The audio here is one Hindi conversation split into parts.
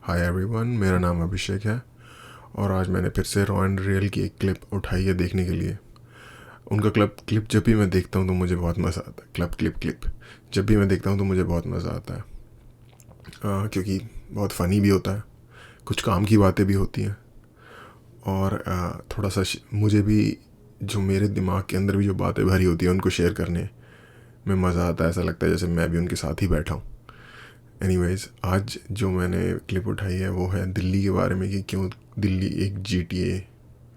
हाय एवरीवन, मेरा नाम अभिषेक है और आज मैंने फिर से रॉ एंड रियल की एक क्लिप उठाई है देखने के लिए। उनका क्लिप जब भी मैं देखता हूँ तो मुझे बहुत मज़ा आता है। क्लिप जब भी मैं देखता हूँ तो मुझे बहुत मज़ा आता है, क्योंकि बहुत फ़नी भी होता है, कुछ काम की बातें भी होती हैं और थोड़ा सा मुझे भी जो मेरे दिमाग के अंदर भी जो बातें भरी होती हैं उनको शेयर करने में मज़ा आता है। ऐसा लगता है जैसे मैं भी उनके साथ ही बैठा हूँ। एनीवेज़, आज जो मैंने क्लिप उठाई है वो है दिल्ली के बारे में, कि क्यों दिल्ली एक GTA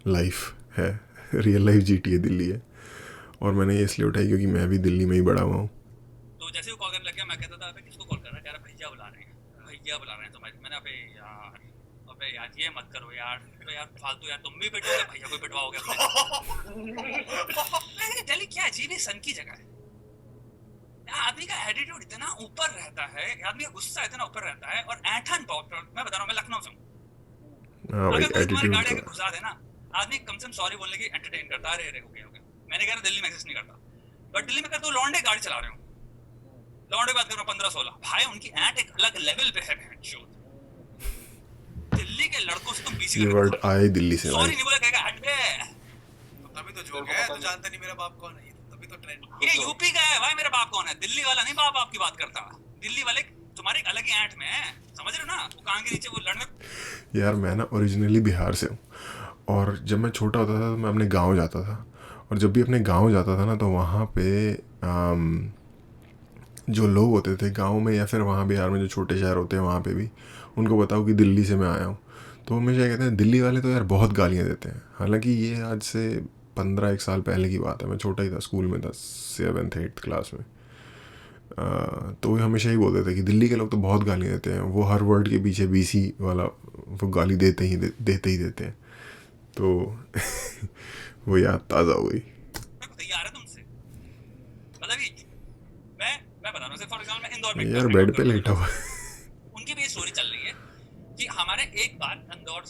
लाइफ है, रियल लाइफ GTA दिल्ली है। और मैंने ये इसलिए उठाई क्योंकि मैं भी दिल्ली में ही बड़ा हुआ हूँ। तो जैसे वो कॉल करने लग गया, मैं कहता था अबे किसको कॉल कर रहा है? कह रहा भैया बुला रहे हैं, भैया बुला रहे हैं तुम्हारे। मैंने अबे यार ये मत करो यार, तो यार फालतू यार, तुम भी पिटोगे भैया को पिटवाओगे अपने। दिल्ली क्या अजीब ही सन की जगह है। आदमी का एटीट्यूड इतना ऊपर रहता है, आदमी का गुस्सा इतना ऊपर रहता है, और ऐठन बहुत। मैं बता रहा हूँ, मैं लखनऊ से हूँ। हाँ भाई, अगर कोई तुम्हारी एटीट्यूड गाड़ी तो आके घुसा दे ना, आदमी कम से कम सॉरी बोलने की एंटरटेन करता है। अरे हो गया हो गया। मैंने कहा दिल्ली में एक्सेस नहीं करता, बट दिल्ली में कर तो लौंडे गाड़ी चला रहे हो, लौंडे बात कर रहा हूँ 15-16 भाई, उनकी ऐट एक अलग लेवल पे है। दिल्ली के लड़कों से तुम बीसी ये करके वर्ड आए दिल्ली से भाई। सॉरी नहीं बोला, कहेगा हट बे। तभी तो जोक है, तू जानता नहीं मेरा बाप कौन है, तभी तो ट्रेंड। ये यूपी का है भाई, मेरा बाप कौन है? दिल्ली वाला नहीं बाप आपकी बात करता। दिल्ली वाले तुम्हारे एक अलग ही ऐट में है, समझ रहे हो ना? वो कान के नीचे वो लड़ने। यार मैं ना ओरिजिनली बिहार से हूँ और जब मैं छोटा होता था तो मैं अपने गांव जाता था। और जब भी अपने गांव जाता था ना तो वहाँ पे जो लोग होते थे गांव में या फिर वहाँ बिहार में जो छोटे शहर होते हैं वहाँ पे भी, उनको बताओ कि दिल्ली से मैं आया हूँ तो हमेशा कहते हैं दिल्ली वाले तो यार बहुत गालियाँ देते हैं। हालांकि ये आज से 15 साल पहले की बात है, मैं छोटा ही था, स्कूल में था, 7th 8th क्लास में। तो वो हमेशा ही बोलते थे कि दिल्ली के लोग तो बहुत गालियाँ देते हैं, वो हर वर्ड के पीछे BC वाला वो गाली देते हैं। तो वो याद ताज़ा हो गई। तैयार है तुमसे, मतलब मैं बता रहा हूँ। फॉर एग्जाम्पल मैं इंदौर में यार बेड पे लेटा हुआ। उनकी भी ये स्टोरी चल रही है कि हमारे एक बार इंदौर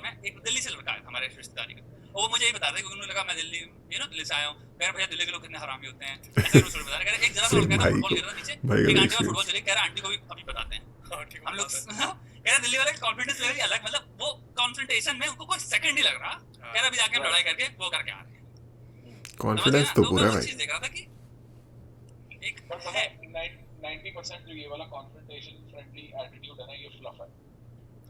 में एक दिल्ली से लड़का है हमारे रिश्तेदारी का, और वो मुझे यही बता रहे क्योंकि उन्होंने लगा मैं दिल्ली से आया हूँ। कह रहा भैया दिल्ली के लोग कितने हरामी होते हैं, ऐसे रोज बता रहे। एक जरा सा लड़का था, फुटबॉल खेल रहा था नीचे, एक आंटी फुटबॉल चली, कह रहा आंटी को भी अभी बताते हैं हम लोग। कह रहा दिल्ली वाले कॉन्फिडेंस लेवल अलग, मतलब वो कॉन्फ्रंटेशन में उनको कोई सेकंड नहीं लग रहा। कह रहा अभी जाके हम लड़ाई करके वो करके आ रहे हैं। कॉन्फिडेंस तो पूरा भाई। चीज देख रहा था कि एक है 90% जो ये वाला कॉन्फ्रंटेशन फ्रेंडली एटीट्यूड है ना, ये फ्लफ है।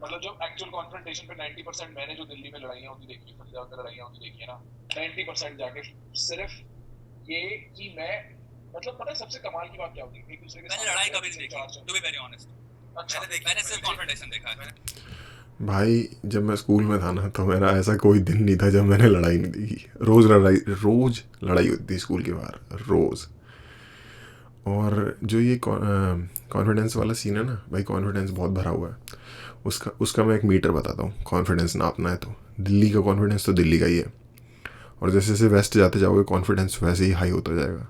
मतलब जो एक्चुअल कॉन्फ्रंटेशन पे 90% मैंने जो दिल्ली में लड़ाइयाँ होती देखी, फरीदाबाद में लड़ाइयाँ होती देखी है ना, 90% जाके सिर्फ ये कि मैं, मतलब पता है सबसे कमाल की बात क्या होती है, एक दूसरे के मैंने लड़ाई कभी नहीं देखी, टू बी वेरी ऑनेस्ट। अच्छा, मैंने सिर्फ कॉन्फ्रंटेशन देखा है भाई जब मैं स्कूल में था ना तो मेरा ऐसा कोई दिन नहीं था जब मैंने लड़ाई नहीं देखी। रोज़ लड़ाई होती थी स्कूल के बाहर, रोज़। और जो ये कॉन्फिडेंस वाला सीन है ना भाई, कॉन्फिडेंस बहुत भरा हुआ है। उसका मैं एक मीटर बताता हूँ। कॉन्फिडेंस नापना है तो दिल्ली का कॉन्फिडेंस तो दिल्ली का ही है, और जैसे जैसे वेस्ट जाते जाओगे कॉन्फिडेंस वैसे ही हाई होता जाएगा।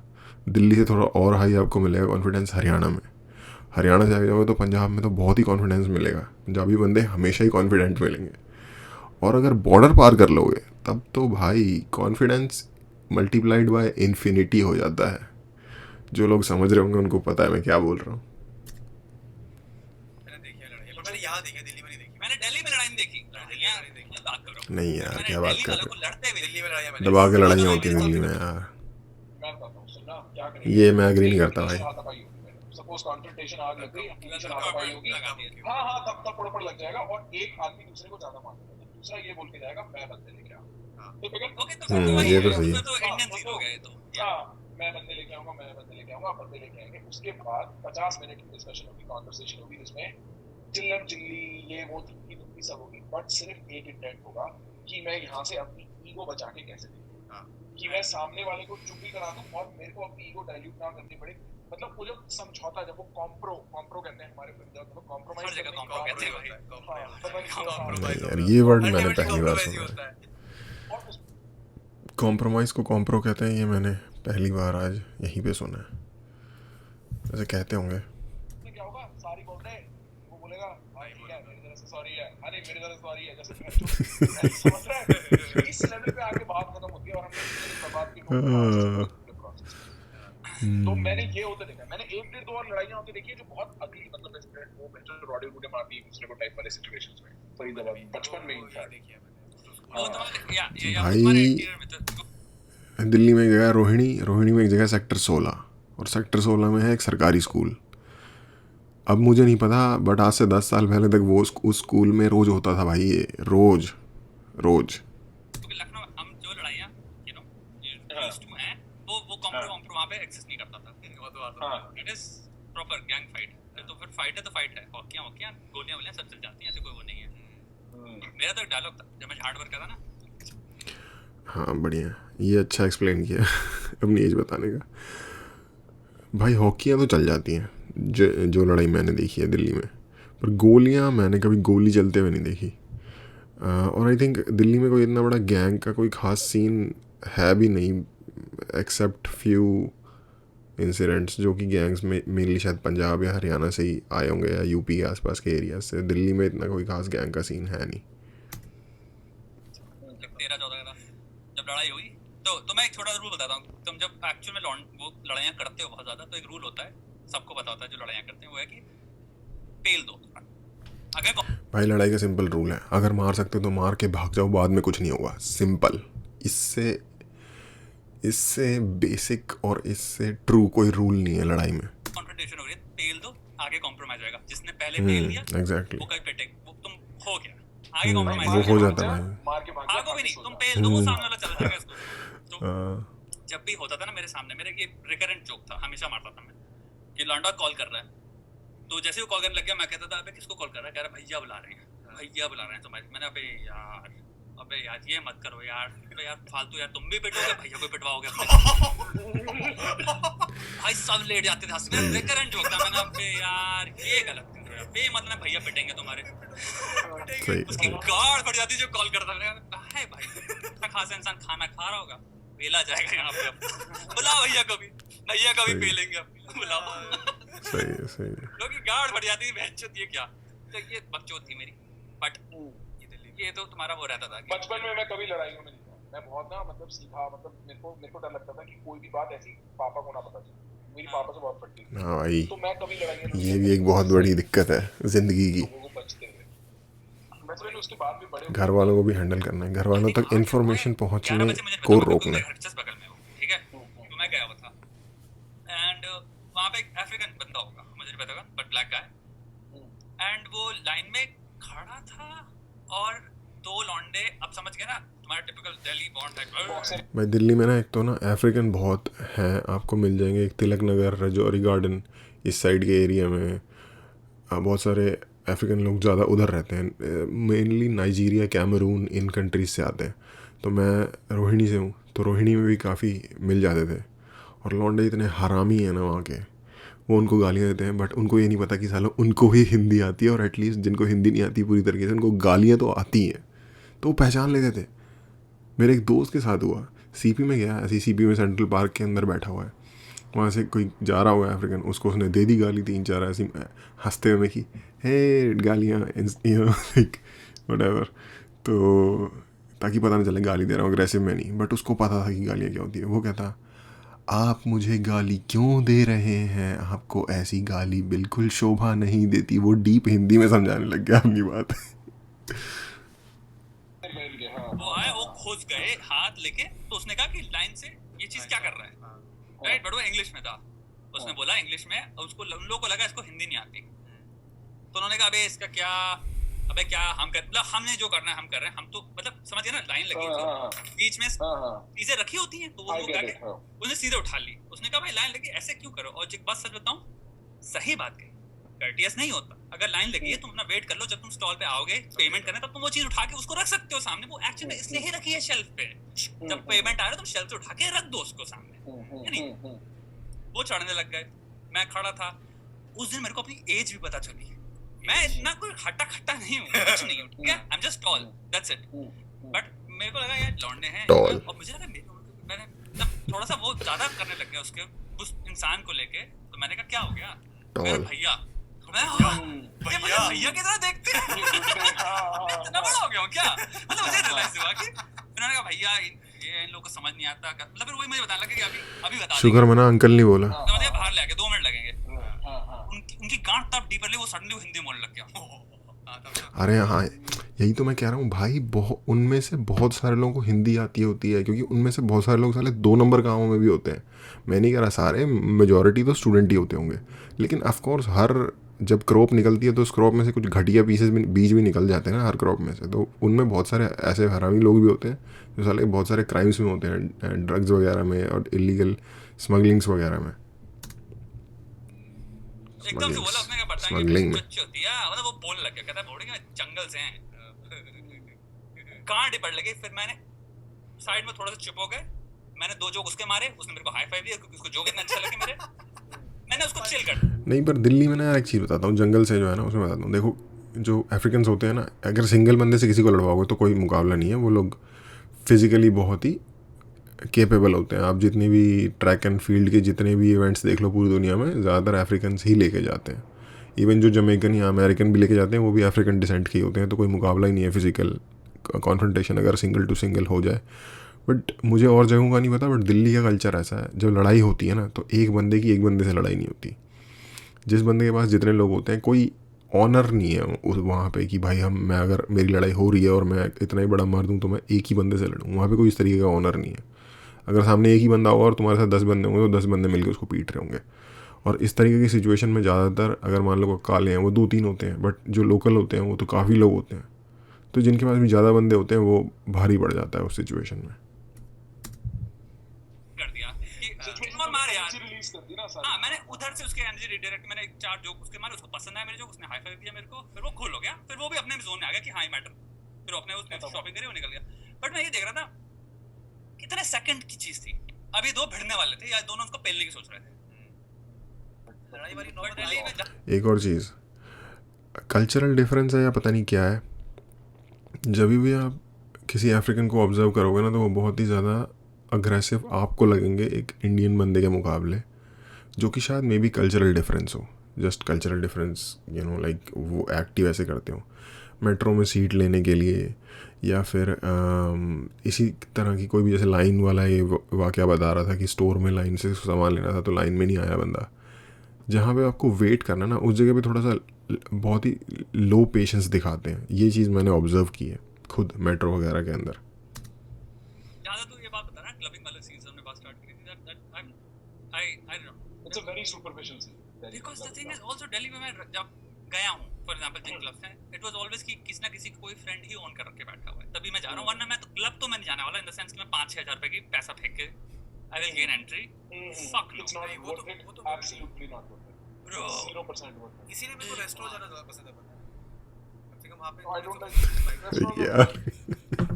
दिल्ली से थोड़ा और हाई आपको मिलेगा कॉन्फिडेंस हरियाणा में। हरियाणा जाके जाओगे तो पंजाब में तो बहुत ही कॉन्फिडेंस मिलेगा, पंजाबी बंदे हमेशा ही कॉन्फिडेंट मिलेंगे। और अगर बॉर्डर पार कर लोगे तब तो भाई कॉन्फिडेंस मल्टीप्लाइड बाय इन्फिनिटी हो जाता है। जो लोग समझ रहे होंगे उनको पता है मैं क्या बोल रहा हूँ। मैंने देखी है लड़ाई, पर मैंने यहाँ देखी है, दिल्ली में नहीं देखी। मैंने दिल्ली में लड़ाई नहीं देखी। बात करो नहीं यार, क्या बात कर वालों को लड़ते हुए दिल्ली में लड़ाई मैंने दबा के लड़ाइयाँ होती हैं दिल्ली में यार। मैं बताता हूँ, सुनना क्या करेंगे। ये मैं एग्री नहीं करता भाई। सपोज कॉन्फ्रंटेशन आग लग गई, पीछे हाथापाई होगी, हाँ तब पड़ लग जाएगा, और एक आदमी दूसरे को ज्यादा मार देगा, दूसरा ये बोल के जाएगा मैं बंदे लेके आऊंगा। ये तो सही है। तो इंडियन सीन हो गए। तो मैं बंदे लेके आऊंगा, बंदे लेके आएंगे। उसके बाद 50 मिनट की डिस्कशन होगी, कॉन्वर्सेशन होगी, जिसमें चिल्लम चिल्ली ये वो थी सब होगी, बट सिर्फ एक इंटेंट होगा कि मैं यहाँ से अपनी ईगो बचा के कैसे देखूं, कि मैं सामने वाले को चुप भी करा दूं और मेरे को अपनी ईगो डाइल्यूट ना करनी पड़े। मतलब वो जो समझौता, जब वो कॉम्प्रो कहते हैं हमारे पंजाब में, कॉम्प्रोमाइज यार ये वर्ड मैंने पहली बार सुना है। कॉम्प्रोमाइज़ को कॉम्प्रो कहते हैं, ये मैंने पहली बार आज यहीं पे सुना है। ऐसे कहते होंगे। क्या होगा, सारी बोलते हैं, वो बोलेगा भाई ठीक है मेरी तरफ से सॉरी है, अरे मेरी तरफ से सॉरी है, जैसे समझ रहा है। इस लेवल पे आके बात खत्म होती है और हम बर्बाद की तो मैंने ये होते देखा, मैंने 1-1.5 और लड़ाइयां होती देखी है जो बहुत अगली, मतलब इंसिडेंट वो जो रॉडी रूडे मारती है दूसरे को टाइप वाले सिचुएशंस में फरीदाबाद बचपन में ही था। वो तुम्हारे या भाई, तुम्हारे इंटीरियर में तो दिल्ली में एक जगह रोहिणी में एक जगह सेक्टर 16, और सेक्टर 16 में है एक सरकारी स्कूल। अब मुझे नहीं पता, बट आज से 10 साल पहले तक वो उस स्कूल में रोज़ होता था भाई, ये रोज़। क्योंकि लखनऊ हम जो लड़ाइयाँ यूज्ड टू हैं वो कॉम्प्रो वहाँ पे एक्सेस नहीं करता था। It is proper gang fight. तो फिर फाइट है तो फाइट है, हॉकियाँ गोलियाँ वोलियाँ सब चल जाती हैं, ऐसे कोई वो नहीं है। मेरा तो एक डायलॉग था जब मैं झाड़ वर्क कर था ना। हाँ बढ़िया, ये अच्छा एक्सप्लेन किया अपनी एज बताने का। भाई हॉकियाँ तो चल जाती हैं, जो लड़ाई मैंने देखी है दिल्ली में, पर गोलियाँ मैंने कभी गोली चलते हुए नहीं देखी। और आई थिंक दिल्ली में कोई इतना बड़ा गैंग का कोई ख़ास सीन है भी नहीं, एक्सेप्ट फ्यू इंसिडेंट्स जो कि गैंग्स में मेनली शायद पंजाब या हरियाणा से ही आए होंगे, या यूपी के आसपास के एरिया से। दिल्ली में इतना कोई ख़ास गैंग का सीन है नहीं। 13-14 का जब लड़ाई हुई तो मैं एक छोटा रूल बताता हूँ। तुम जब एक्चुअल में वो लड़ाइयाँ करते हो बहुत ज़्यादा, तो एक रूल होता है, सबको पता होता है जो लड़ाइयाँ करते हैं, वो है कि पेल दो। अगर भाई लड़ाई का सिंपल रूल है, अगर मार सकते हो तो मार के भाग जाओ, बाद में कुछ नहीं होगा, सिंपल। इससे बेसिक और इससे ट्रू कोई रूल नहीं है लड़ाई में। कॉन्फ्रंटेशन हो रही है, पेल दो, आगे कॉम्प्रोमाइज होएगा। जिसने पहले पेल दिया एग्जैक्टली, वो कहीं पेटे, वो तुम हो गया, आगे कॉम्प्रोमाइज वो हो जाता है मार के भाग भागो भी नहीं, तुम पेल दो, वो सामने वाला चला जाएगा इसको। तो जब भी होता था ना मेरे सामने, मेरा ये रिकरेंट जोक था, हमेशा मारता था मैं कि लौंडा कॉल कर रहा है, तो जैसे वो कॉल करने लग गया मैं कहता था अबे किसको कॉल कर रहा है? कह रहा भैया बुला रहे हैं, भैया बुला रहे हैं तुम्हारे। मैंने अबे यार ये मत करो यार, अबे यार फालतू, यार तुम भी पिटोगे, भैया को पिटवाओगे भाई सब लेट जाते थे हंसने। रिकरेंट जोक था। मैंने अबे यार ये गलत कर रहे हो, बेमतलब भैया पिटेंगे तुम्हारे। उसकी गाड़ फट जाती जो कॉल करता है। भाई इतना खासा इंसान खाना खा रहा होगा, पेला जाएगा यहाँ पे, बुलाओ भैया को भी, भैया का भी पेलेंगे, बुलाओ। सही लोग की गाड़ फट जाती है, बहनचोद ये क्या। तो ये बकचोद थी मेरी। बट ये तो तुम्हारा वो रहता था। बचपन में मैं कभी लड़ाइयों में नहीं था, मैं बहुत ना मतलब सीधा, मतलब मेरे को डर लगता था कि कोई भी बात ऐसी पापा को ना पता चले। मेरी पापा से बहुत फटती थी। हाँ भाई, तो मैं कभी लड़ाइयाँ नहीं, ये भी एक बहुत बड़ी दिक्कत है जिंदगी की। लोगों को बचते हुए वैसे मैंने उसके बाद भी बड़े घर वालों को भी हैंडल करना है, घर वालों तक इन्फॉर्मेशन पहुंचने 11 बजे मुझे को पता रोकना है। जस्ट बगल में हो, ठीक है। तो मैं गया हुआ था एंड वहाँ पे एक अफ्रीकन बंदा होगा, मुझे नहीं पता, बट ब्लैक गाय, एंड वो लाइन में खड़ा था और दो लौंडे, अब समझ गए ना तुम्हारा टिपिकल दिल्ली बॉन्ड टाइप। भाई दिल्ली में ना एक तो ना अफ्रीकन बहुत हैं, आपको मिल जाएंगे। एक तिलक नगर, रजौरी गार्डन, इस साइड के एरिया में बहुत सारे अफ्रीकन लोग ज़्यादा उधर रहते हैं। मेनली नाइजीरिया, कैमरून, इन कंट्रीज से आते हैं। तो मैं रोहिणी से हूँ, तो रोहिणी में भी काफ़ी मिल जाते थे। और लौंडे इतने हरामी हैं ना वहाँ के, वो उनको गालियाँ देते हैं, बट उनको ये नहीं पता कि सालों उनको भी हिंदी आती है, और एटलीस्ट जिनको हिंदी नहीं आती पूरी तरीके से, उनको गालियाँ तो आती हैं, तो वो पहचान लेते थे। मेरे एक दोस्त के साथ हुआ, सीपी में गया, ऐसी सीपी में सेंट्रल पार्क के अंदर बैठा हुआ है, वहाँ से कोई जा रहा हुआ है अफ्रीकन, उसको उसने दे दी गाली 3-4 ऐसी हंसते हुए कि हे गालियाँ, लाइक व्हाटएवर, तो ताकि पता ना चले गाली दे रहा हूँ, अग्रेसिव में नहीं, बट उसको पता था कि गालियाँ क्या होती है। वो कहता, आप मुझे गाली क्यों दे रहे हैं, आपको ऐसी गाली बिल्कुल शोभा नहीं देती। वो डीप हिंदी में समझाने लग गया अपनी बात। वो आए, वो खोज गए हाथ लेके, तो उसने कहा कि लाइन से ये चीज क्या कर रहा है, राइट, बट वो इंग्लिश में था। उसने बोला इंग्लिश में, और उसको उन लोगों को लगा इसको हिंदी नहीं आती, तो उन्होंने कहा अबे इसका क्या, अबे क्या हम कर, मतलब हमने जो करना है हम कर रहे हैं, हम तो मतलब समझिए ना, लाइन लगी है बीच में, चीजें रखी होती हैं, तो वो लोग आके उसने सीधे उठा ली। उसने कहा भाई लाइन लगी ऐसे क्यों करो। और एक बात सच बताऊं, सही बात कही, कर्टियस नहीं होता। अगर लाइन लगी है तुम अपना वेट कर लो, जब तुम स्टॉल पे आओगे पेमेंट करने, तब तुम वो चीज उठा के उसको रख सकते हो सामने। वो एक्चुअली में इसलिए ही रखी है शेल्फ पे, जब पेमेंट आ रहा है तुम शेल्फ से उठा के रख दो उसको सामने। वो चढ़ने लग गए, मैं खड़ा था। उस दिन मेरे को अपनी एज भी पता चली। मैं इतना कोई हट्टा खट्टा नहीं हूँ, कुछ नहीं हूँ, ठीक है, I am just tall, that's it. But मेरे को लगा यार लौंडे हैं, और मुझे लगा मैंने मतलब थोड़ा सा वो ज्यादा करने लग गया उसके, उस इंसान को लेके। तो मैंने कहा क्या हो गया? मेरा भैया, भैया की तरह देखते हैं। इतना बड़ा हो गया हूँ क्या? मतलब मुझे रियलाइज हुआ कि उन्होंने कहा भैया ये है, इन लोगों को समझ नहीं आता क्या, मतलब फिर वही मुझे बताने लगे कि अभी बता शुक्र मना अंकल नहीं बोला। देंगे, तो मुझे बाहर ले आके 2 मिनट लगेंगे, हाँ उनकी गांठ तब डीपरली वो सडनली हिंदी बोलने लग गया। अरे हाँ, यही तो मैं कह रहा हूँ भाई, बहुत उनमें से बहुत सारे लोगों को हिंदी आती होती है, क्योंकि उनमें से बहुत सारे लोग साले 2 नंबर गाँवों में भी होते हैं। मैं नहीं कह रहा सारे, मेजॉरिटी तो स्टूडेंट ही होते होंगे, लेकिन ऑफ कोर्स हर जब क्रॉप निकलती है तो उस क्रॉप में से कुछ घटिया पीसेस भी, बीज भी निकल जाते हैं ना हर क्रॉप में से, तो उनमें बहुत सारे ऐसे हरामी लोग भी होते हैं जो साले बहुत सारे क्राइम्स में होते हैं, ड्रग्स वगैरह में और इलीगल स्मगलिंग्स वगैरह में। एकदम से बोला उसने, क्या पता है स्मगलिंग में कुछ होती है, मतलब वो बोलने लग गया, कहता है बोर्डिंग में जंगल से हैं, कहाँ डिपट लगे। फिर मैंने साइड में थोड़ा सा चुप हो गए, मैंने 2 जोक उसके मारे, उसने मेरे को हाई फाइव दिया क्योंकि उसको जोक इतने अच्छे लगे मेरे, मैंने उसको चिल कर दिया। नहीं, पर दिल्ली में ना यार एक चीज़ बताता हूँ, जंगल से जो है ना उसमें बताता हूँ, देखो जो अफ्रीकन्स होते हैं ना, अगर सिंगल बंदे से किसी को लड़वाओगे तो कोई मुकाबला नहीं है, वो लोग फिजिकली बहुत ही केपेबल होते हैं। आप जितनी भी ट्रैक एंड फील्ड के जितने भी इवेंट्स देख लो पूरी दुनिया में, ज़्यादातर अफ्रीकन्स ही लेके जाते हैं। इवन जो जमैकन या अमेरिकन भी लेके जाते हैं वो भी अफ्रीकन डिसेंट के ही होते हैं, तो कोई मुकाबला ही नहीं है फिजिकल कॉन्फ्रंटेशन अगर सिंगल टू सिंगल हो जाए। बट मुझे और जगहों का नहीं पता, बट दिल्ली का कल्चर ऐसा है, जब लड़ाई होती है ना तो एक बंदे की एक बंदे से लड़ाई नहीं होती। जिस बंदे के पास जितने लोग होते हैं, कोई ऑनर नहीं है उस वहाँ पे कि भाई मैं अगर मेरी लड़ाई हो रही है और मैं इतना ही बड़ा मर्द हूँ तो मैं एक ही बंदे से लड़ूँ, वहाँ पे कोई इस तरीके का ऑनर नहीं है। अगर सामने एक ही बंदा होगा और तुम्हारे साथ 10 बंदे होंगे तो 10 बंदे मिलकर उसको पीट रहे होंगे। और इस तरीके की सिचुएशन में ज़्यादातर अगर मान लो काले हैं वो 2-3 होते हैं, बट जो लोकल होते हैं वो तो काफ़ी लोग होते हैं, तो जिनके पास भी ज़्यादा बंदे होते हैं वो भारी पड़ जाता है उस सिचुएशन में। कर दिया कि और मार यार, रिलीज कर दी ना हाँ मैंने उधर से उसके एनर्जी रिडायरेक्ट, मैंने 4 जोक उसके मारे, उसको पसंद आया मेरे जोक, उसने हाई फाइव दिया मेरे को, फिर वो कूल हो गया, फिर वो भी अपने जोन में आ गया कि हाँ ये मैटर, फिर वो अपने उसने शॉपिंग करी, वो निकल गया। बट मैं ये देख रहा था कितने सेकंड की चीज थी, अभी 2 भिड़ने वाले थे या दोनों उसको पेलने की सोच रहे थे। लड़ाई वाली बट दिल्ली में एक और चीज़, कल्चरल डिफरेंस है या पता नहीं क्या है, जब भी आप किसी अफ्रीकन को ऑब्जर्व करोगे ना तो वो बहुत ही ज़्यादा अग्रेसिव आपको लगेंगे एक इंडियन बंदे के मुकाबले, जो कि शायद मे बी कल्चरल डिफरेंस हो, just cultural difference, you know like वो एक्टिव ऐसे करते हो मेट्रो में सीट लेने के लिए, या फिर इसी तरह की कोई भी, जैसे लाइन वाला ये वाक़या बता रहा था कि स्टोर में लाइन से सामान लेना था तो लाइन में नहीं आया बंदा, जहाँ पे आपको वेट करना ना उस जगह पे थोड़ा सा बहुत ही लो पेशेंस दिखाते हैं। ये चीज़ मैंने ऑब्जर्व की है खुद मेट्रो वगैरह के अंदर। ज़्यादा तो ये बात बता रहा क्लबिंग वाले सीजन में बात स्टार्ट करी थी, that I don't know, it's a very superficial scene, because the thing is also Delhi में मैं जब गया हूँ फॉर एग्जांपल जिन क्लब्स हैं, इट वाज ऑलवेज कि किसी ना किसी कोई फ्रेंड ही ओन कर रख के बैठा हुआ है तभी मैं जा रहा हूँ, वरना मैं तो क्लब तो मैं नहीं जाने वाला, इन द सेंस कि मैं 5-6 हज़ार रुपए की पैसा फेंक के I will gain entry, fuck no, it's not worth it, वो तो absolutely not worth it, bro 0% worth it. इसीलिए मेरे को रेस्टोरेंट जाना ज्यादा पसंद है, पता है कम से कम वहाँ पे I don't like यार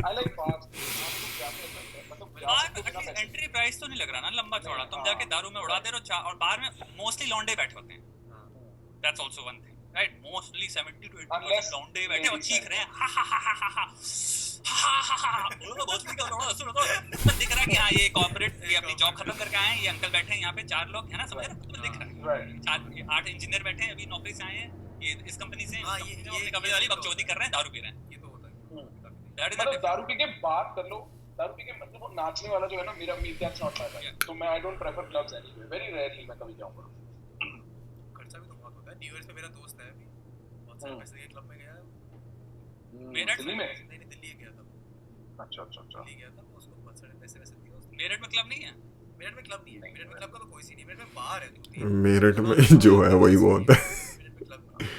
I like bars, आपको क्या पसंद है, मतलब क्या बार सबको बिना एटलीस्ट पैसे एंट्री प्राइस तो नहीं लग रहा ना लंबा चौड़ा, तुम जाके दारू में उड़ा दे रहे हो, और बार में मोस्टली लौंडे बैठे होते हैं, that's also one thing right, mostly 70 to 80% लौंडे बैठे और चीख रहे हैं हा हा हा हा हा हा हा, बोलो भोसड़ी का लौंडा सुनो तो दिख रहा है कि हाँ ये कॉर्पोरेट, ये अपनी जॉब खत्म करके आए हैं, ये अंकल बैठे हैं यहाँ पे 4 लोग है ना, समझ रहे हो, तुम्हें दिख रहा है Right. 8 इंजीनियर बैठे हैं, अभी नौकरी से आए हैं, ये इस कंपनी से हाँ, ये ये- अपनी कंपनी वाली बकचोदी कर रहे हैं, दारू पी रहे हैं, ये तो होता है दैट इज मतलब दारू पी के बात कर लो, दारू पी के मतलब वो नाचने वाला जो है ना, मेरा me that's not my type, तो मैं I don't prefer clubs anyway, very rarely मैं कभी जाऊंगा। खर्चा भी तो बहुत होता है। न्यू ईयर पे मेरा दोस्त है अभी, बहुत सारे पैसे के क्लब में गया है, मेरठ दिल्ली में? नहीं दिल्ली गया था, अच्छा अच्छा अच्छा। दिल्ली गया था, उसको बहुत सारे पैसे वैसे दिए उसने। मेरठ में क्लब नहीं है, मेरठ में क्लब नहीं है, मेरठ में क्लब का तो कोई सी नहीं, मेरठ में बार है 2-3, मेरठ में जो है वही बहुत है। मेरठ में क्लब नहीं है।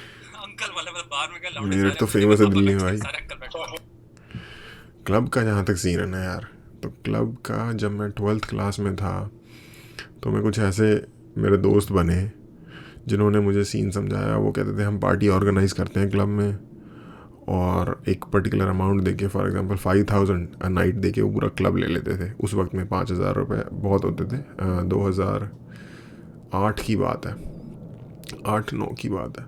अंकल वाले मतलब बाहर में क्या लौंडे मेरठ सारे तो अपने famous है पापा दिल्ली में बच्चे भाई। सारे अंकल बैठे हैं। क्लब का जहाँ तक सीन है ना यार, तो क्लब का जब मैं 12th क्लास में था तो मैं कुछ ऐसे मेरे दोस्त बने जिन्होंने मुझे सीन समझाया। वो कहते थे हम पार्टी ऑर्गेनाइज़ करते हैं क्लब में, और एक पर्टिकुलर अमाउंट देके, फॉर एग्जांपल 5000 अ नाइट देके वो पूरा क्लब ले लेते थे। उस वक्त में 5000 रुपये बहुत होते थे। 2008 की बात है, 8-9 की बात है।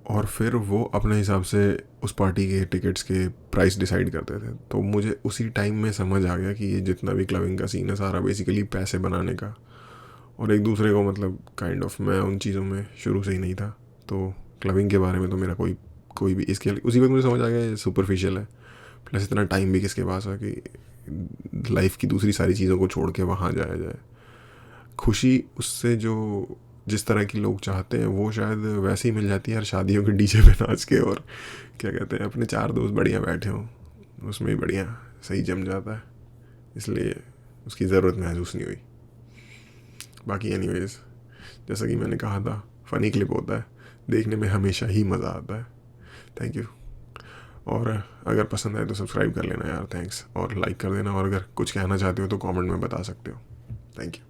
और फिर वो अपने हिसाब से उस पार्टी के टिकट्स के प्राइस डिसाइड करते थे। तो मुझे उसी टाइम में समझ आ गया कि ये जितना भी क्लबिंग का सीन है सारा बेसिकली पैसे बनाने का, और एक दूसरे को मतलब काइंड ऑफ, मैं उन चीज़ों में शुरू से ही नहीं था, तो क्लबिंग के बारे में तो मेरा कोई भी इसके उसी वक्त मुझे समझ आ गया ये सुपरफिशियल है। प्लस इतना टाइम भी किसके पास है कि लाइफ की दूसरी सारी चीज़ों को छोड़ के वहाँ जाया जाए। खुशी उससे जो जिस तरह की लोग चाहते हैं वो शायद वैसे ही मिल जाती है यार, शादियों के डीजे पे नाच के, और क्या कहते हैं अपने 4 दोस्त बढ़िया बैठे हों उसमें ही बढ़िया सही जम जाता है, इसलिए उसकी ज़रूरत महसूस नहीं हुई। बाकी एनीवेज, जैसा कि मैंने कहा था, फ़नी क्लिप होता है, देखने में हमेशा ही मज़ा आता है। Thank you. और अगर पसंद आए तो सब्सक्राइब कर लेना यार, थैंक्स, और लाइक कर देना, और अगर कुछ कहना चाहते हो तो कमेंट में बता सकते हो। Thank you.